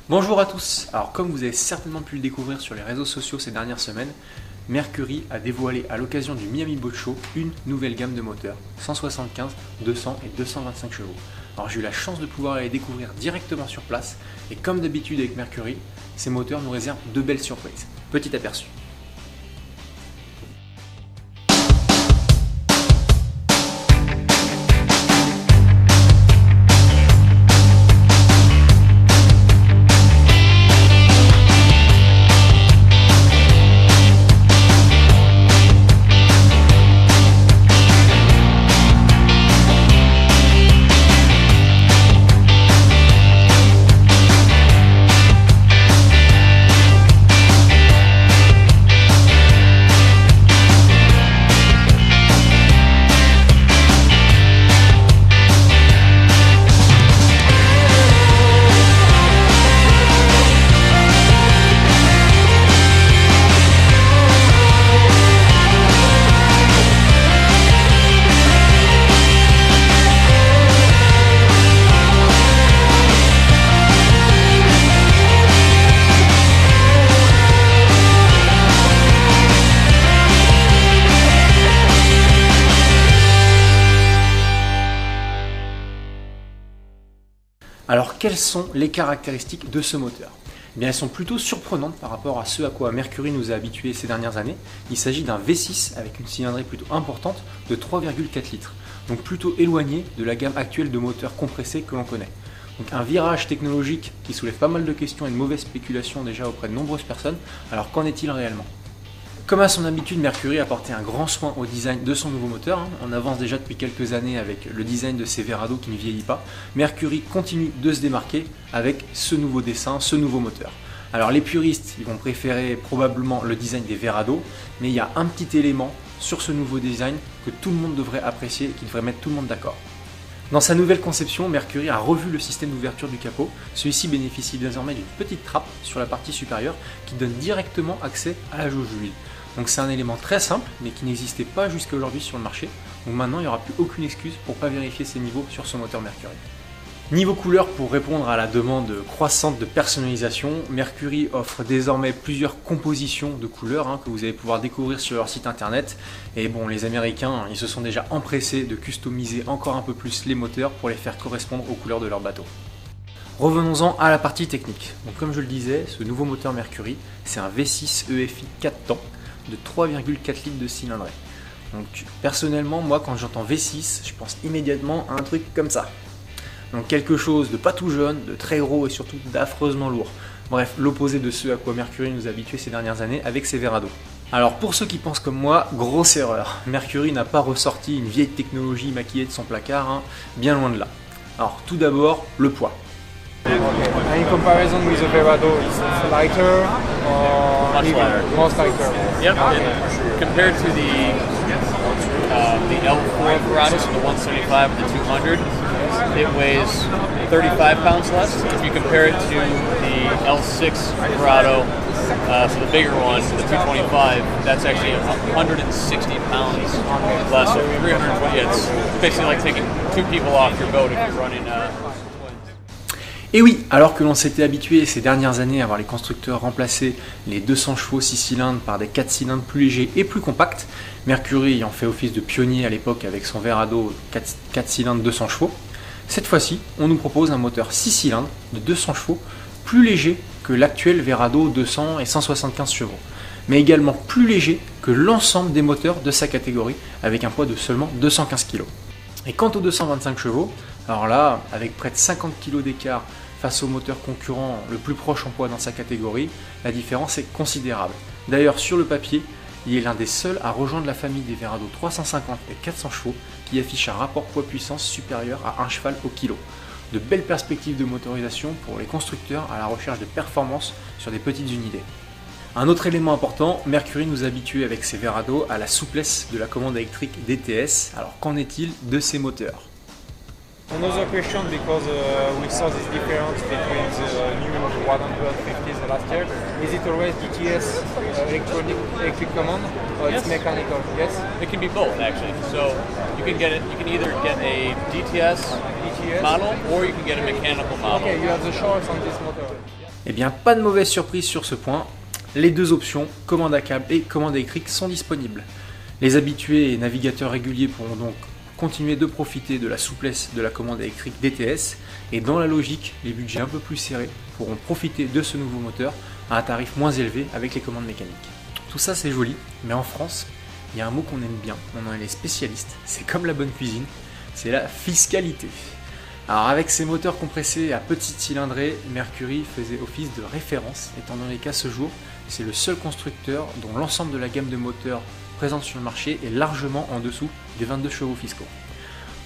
Bonjour à tous. Alors comme vous avez certainement pu le découvrir sur les réseaux sociaux ces dernières semaines, Mercury a dévoilé à l'occasion du Miami Boat Show une nouvelle gamme de moteurs, 175, 200 et 225 chevaux. Alors j'ai eu la chance de pouvoir les découvrir directement sur place et comme d'habitude avec Mercury, ces moteurs nous réservent de belles surprises. Petit aperçu. Alors quelles sont les caractéristiques de ce moteur ? Eh bien, elles sont plutôt surprenantes par rapport à ce à quoi Mercury nous a habitués ces dernières années. Il s'agit d'un V6 avec une cylindrée plutôt importante de 3,4 litres, donc plutôt éloigné de la gamme actuelle de moteurs compressés que l'on connaît. Donc un virage technologique qui soulève pas mal de questions et de mauvaises spéculations déjà auprès de nombreuses personnes. Alors qu'en est-il réellement ? Comme à son habitude, Mercury a apporté un grand soin au design de son nouveau moteur. On avance déjà depuis quelques années avec le design de ses Verado qui ne vieillit pas. Mercury continue de se démarquer avec ce nouveau dessin, ce nouveau moteur. Alors les puristes, ils vont préférer probablement le design des Verado, mais il y a un petit élément sur ce nouveau design que tout le monde devrait apprécier et qui devrait mettre tout le monde d'accord. Dans sa nouvelle conception, Mercury a revu le système d'ouverture du capot. Celui-ci bénéficie désormais d'une petite trappe sur la partie supérieure qui donne directement accès à la jauge d'huile. Donc c'est un élément très simple mais qui n'existait pas jusqu'à aujourd'hui sur le marché. Donc maintenant il n'y aura plus aucune excuse pour ne pas vérifier ses niveaux sur ce moteur Mercury. Niveau couleur, pour répondre à la demande croissante de personnalisation, Mercury offre désormais plusieurs compositions de couleurs que vous allez pouvoir découvrir sur leur site internet. Et bon, les Américains, ils se sont déjà empressés de customiser encore un peu plus les moteurs pour les faire correspondre aux couleurs de leur bateau. Revenons-en à la partie technique. Donc, comme je le disais, ce nouveau moteur Mercury, c'est un V6 EFI 4 temps de 3,4 litres de cylindrée. Donc personnellement, moi quand j'entends V6, je pense immédiatement à un truc comme ça. Donc quelque chose de pas tout jeune, de très gros et surtout d'affreusement lourd. Bref, l'opposé de ce à quoi Mercury nous a habitués ces dernières années avec ses Verado. Alors pour ceux qui pensent comme moi, grosse erreur. Mercury n'a pas ressorti une vieille technologie maquillée de son placard, bien loin de là. Alors tout d'abord, le poids. Okay. And in comparison with the Verado, it's lighter or Much lighter. Most lighter? Yep. And compared to the L4 Verado, so the 175 and the 200, it weighs 35 pounds less. If you compare it to the L6 Verado, so the bigger one, the 225, that's actually 160 pounds less. So 320. It's basically like taking two people off your boat if you're running. Et oui, alors que l'on s'était habitué ces dernières années à voir les constructeurs remplacer les 200 chevaux 6 cylindres par des 4 cylindres plus légers et plus compacts, Mercury ayant fait office de pionnier à l'époque avec son Verado 4 cylindres 200 chevaux, cette fois-ci, on nous propose un moteur 6 cylindres de 200 chevaux plus léger que l'actuel Verado 200 et 175 chevaux, mais également plus léger que l'ensemble des moteurs de sa catégorie avec un poids de seulement 215 kg. Et quant aux 225 chevaux, alors là, avec près de 50 kg d'écart face au moteur concurrent le plus proche en poids dans sa catégorie, la différence est considérable. D'ailleurs, sur le papier, il est l'un des seuls à rejoindre la famille des Verado 350 et 400 chevaux qui affiche un rapport poids-puissance supérieur à 1 cheval au kilo. De belles perspectives de motorisation pour les constructeurs à la recherche de performance sur des petites unités. Un autre élément important, Mercury nous habitue avec ses Verado à la souplesse de la commande électrique DTS. Alors qu'en est-il de ces moteurs ? Another question, because we saw this difference between the new 150s last year. Is it always DTS electric command or it's mechanical? Yes? It can be both actually. So you can get it. You can either get a DTS model or you can get a mechanical model. Okay, you have the choice on this motor. Eh bien, pas de mauvaise surprise sur ce point. Les deux options, commande à câble et commande électrique, sont disponibles. Les habitués et navigateurs réguliers pourront donc continuer de profiter de la souplesse de la commande électrique DTS, et dans la logique, les budgets un peu plus serrés pourront profiter de ce nouveau moteur à un tarif moins élevé avec les commandes mécaniques. Tout ça c'est joli, mais en France, il y a un mot qu'on aime bien, on en est les spécialistes, c'est comme la bonne cuisine, c'est la fiscalité. Alors avec ces moteurs compressés à petite cylindrée, Mercury faisait office de référence, étant donné qu'à ce jour, c'est le seul constructeur dont l'ensemble de la gamme de moteurs présente sur le marché est largement en dessous des 22 chevaux fiscaux.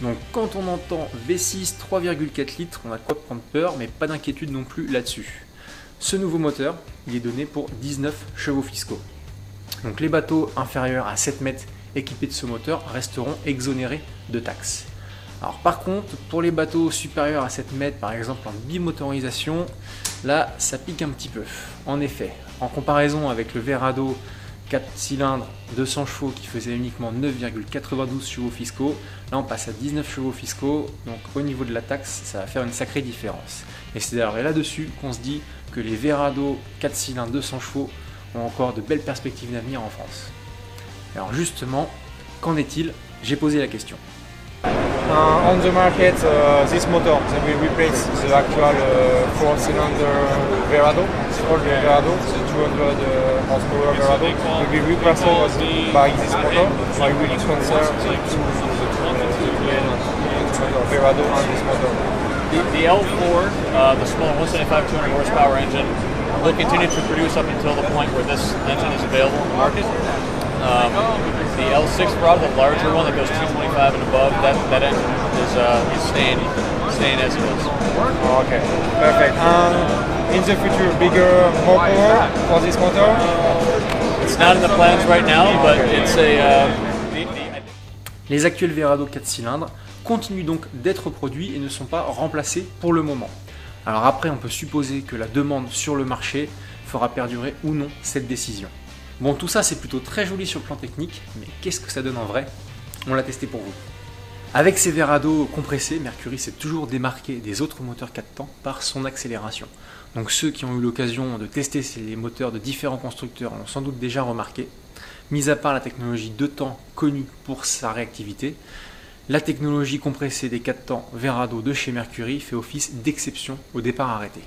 Donc quand on entend V6 3,4 litres, on a de quoi prendre peur, mais pas d'inquiétude non plus là-dessus. Ce nouveau moteur, il est donné pour 19 chevaux fiscaux. Donc les bateaux inférieurs à 7 mètres équipés de ce moteur resteront exonérés de taxes. Alors par contre, pour les bateaux supérieurs à 7 mètres, par exemple en bimotorisation, là ça pique un petit peu. En effet, en comparaison avec le Verado 4 cylindres 200 chevaux qui faisait uniquement 9,92 chevaux fiscaux, là on passe à 19 chevaux fiscaux, donc au niveau de la taxe ça va faire une sacrée différence. Et c'est d'ailleurs là-dessus qu'on se dit que les Verado 4 cylindres 200 chevaux ont encore de belles perspectives d'avenir en France. Alors justement, qu'en est-il? J'ai posé la question. On the market, this motor that will replace the actual 4-cylinder Verado, the old Verado, the 200 horsepower Verado, will be replaced by this motor, or will it concern the Verado and this motor? The L4, the small 175 200 horsepower engine, will continue to produce up until the point where this engine is available in the market. The L6 Verado, the larger one that goes 225 and above, that engine is staying as it is. Okay, perfect. In the future, bigger, more power for this motor? It's not in the plans right now, but it's a. Les actuels Verado 4 cylindres continuent donc d'être produits et ne sont pas remplacés pour le moment. Alors après, on peut supposer que la demande sur le marché fera perdurer ou non cette décision. Bon, tout ça c'est plutôt très joli sur le plan technique, mais qu'est-ce que ça donne en vrai? On l'a testé pour vous. Avec ces Verado compressés, Mercury s'est toujours démarqué des autres moteurs 4 temps par son accélération. Donc ceux qui ont eu l'occasion de tester les moteurs de différents constructeurs l'ont sans doute déjà remarqué. Mis à part la technologie 2 temps connue pour sa réactivité, la technologie compressée des 4 temps Verado de chez Mercury fait office d'exception au départ arrêté.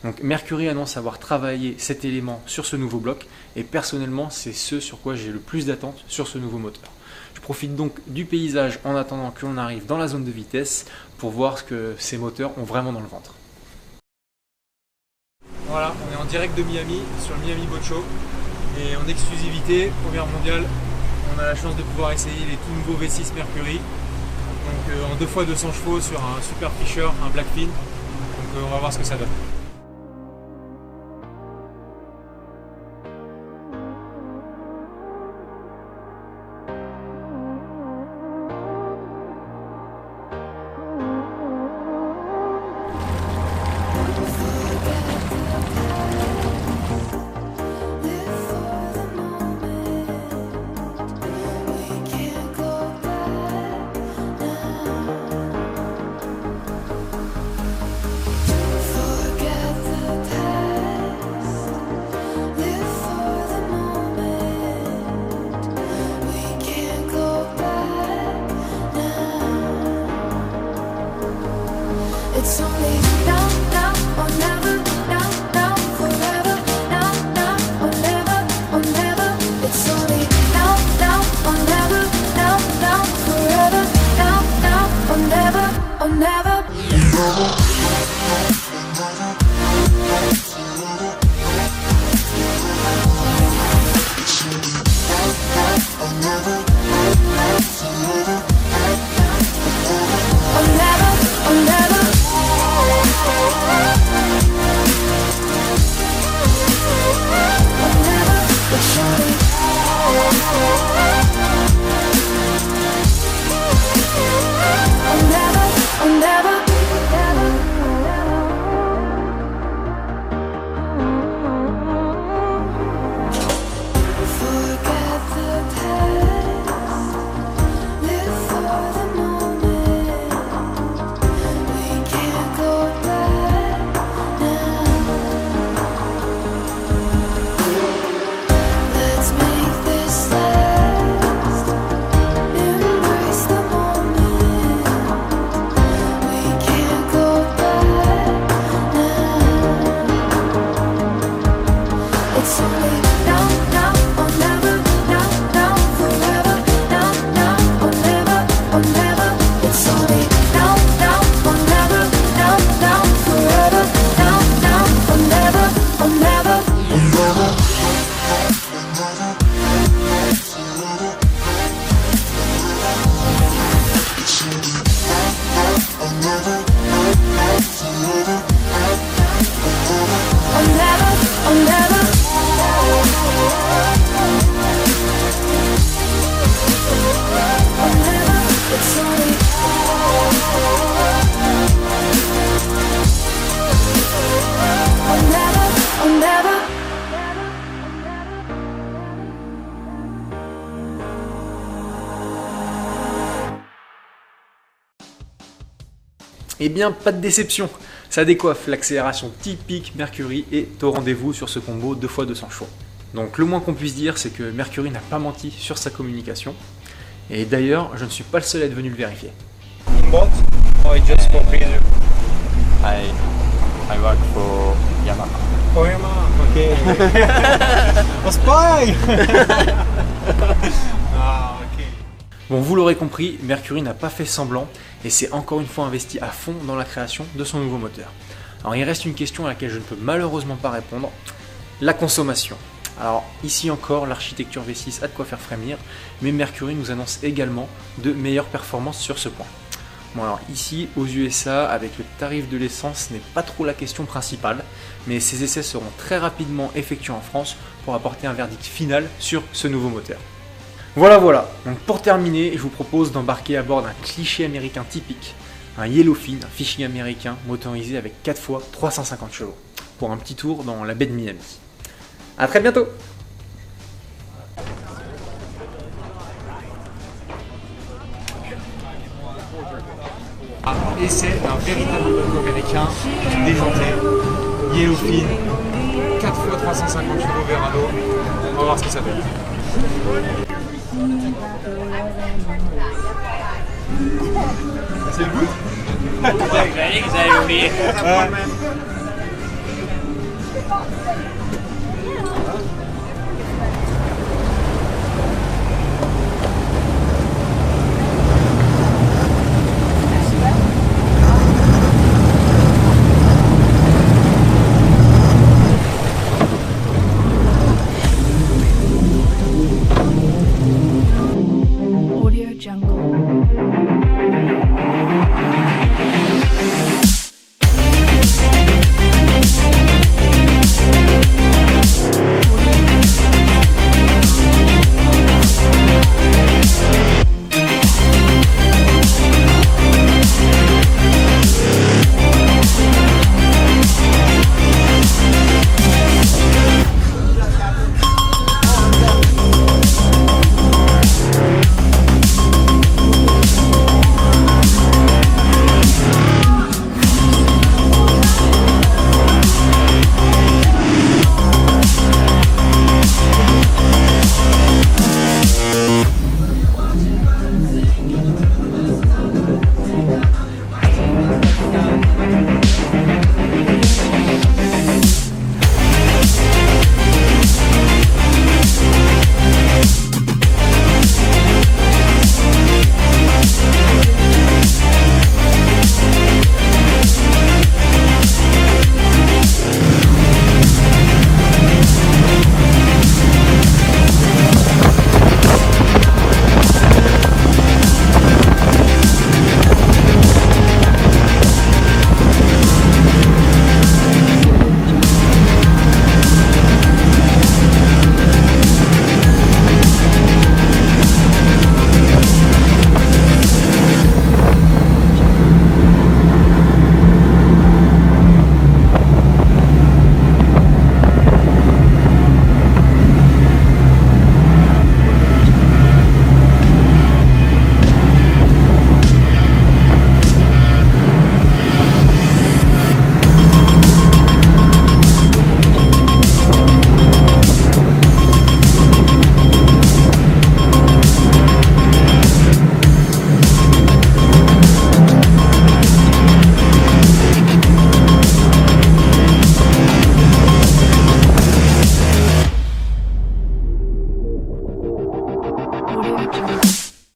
Donc Mercury annonce avoir travaillé cet élément sur ce nouveau bloc, et personnellement c'est ce sur quoi j'ai le plus d'attente sur ce nouveau moteur. Je profite donc du paysage en attendant que l'on arrive dans la zone de vitesse pour voir ce que ces moteurs ont vraiment dans le ventre. Voilà, on est en direct de Miami, sur le Miami Boat Show, et en exclusivité, première mondiale, on a la chance de pouvoir essayer les tout nouveaux V6 Mercury, donc en 2x200 chevaux sur un Super Fisher, un Blackfin, donc on va voir ce que ça donne. Forget It's only now, now or never, now, now, forever, now, now or never, or never. It's only now, now or never, now, now, forever, now, now or never, or never, or never. Eh bien, pas de déception, ça décoiffe, l'accélération typique Mercury est au rendez-vous sur ce combo 2x200 chevaux. Donc le moins qu'on puisse dire, c'est que Mercury n'a pas menti sur sa communication, et d'ailleurs, je ne suis pas le seul à être venu le vérifier. In both or just for pleasure? I work for Yamaha. For Yamaha, okay. A spy! Ah, ok. Bon, vous l'aurez compris, Mercury n'a pas fait semblant et s'est encore une fois investi à fond dans la création de son nouveau moteur. Alors il reste une question à laquelle je ne peux malheureusement pas répondre, la consommation. Alors ici encore, l'architecture V6 a de quoi faire frémir, mais Mercury nous annonce également de meilleures performances sur ce point. Bon alors ici, aux USA, avec le tarif de l'essence, ce n'est pas trop la question principale, mais ces essais seront très rapidement effectués en France pour apporter un verdict final sur ce nouveau moteur. Voilà, donc pour terminer, je vous propose d'embarquer à bord d'un cliché américain typique, un Yellowfin, un fishing américain motorisé avec 4 fois 350 chevaux, pour un petit tour dans la baie de Miami. A très bientôt! Essai d'un véritable moto américain déjanté, Yellowfin, 4 fois 350 chevaux vers un lot. On va voir ce que ça donne. C'est le goût? I think it's